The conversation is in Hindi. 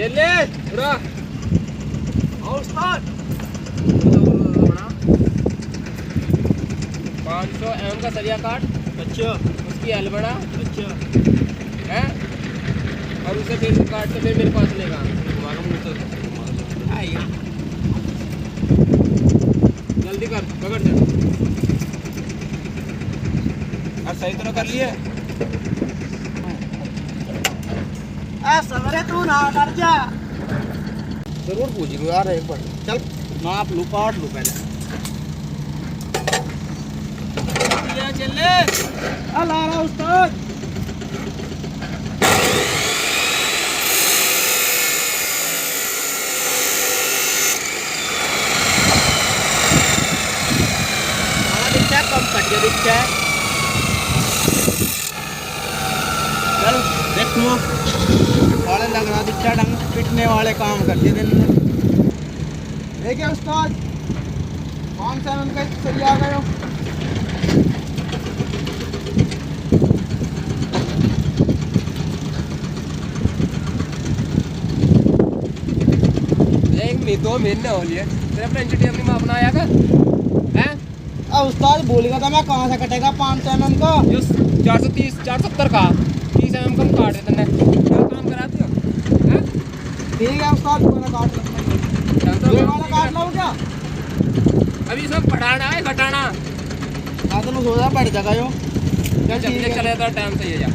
चले उड़ा आओ उस्ताद। 500 mm का सरिया काट। अच्छा उसकी हल बना अच्छा। है और उसे फिर काट के फिर मेरे पास लेगा। तुम्हारा मुंह तो आइए जल्दी कर पकड़ दे। और सही तरह कर लिए। सवरे तू ना कर जा। जरूर पूछेंगे यार एक बार। चल नाप लू काट लू पहले। चले ला रहा उस्ताद। दिखता है कम कट गया दिखता है। चल देखो वाले लग रहा दिखता ढंग पिटने वाले काम करते दिन में। देखिए उस्ताद 500 mm का सही आ गए हो। दो महीने हो लिए तेरे अपने इंची अपनी माँ बनाया था हैं? अब उस्ताद बोलेगा था मैं कहाँ से कटेगा 500 mm का। 430 470 का 30 mm कम काट देते क्या काम कराते हो हैं? ठीक है उस्ताद पूरा काट लो। ये वाला काट लो क्या? अभी सब बढ़ाना है घटाना। हाँ तो मैं सोचा पड़ जाएगा यो। चल चले जाता टाइम से ये जा।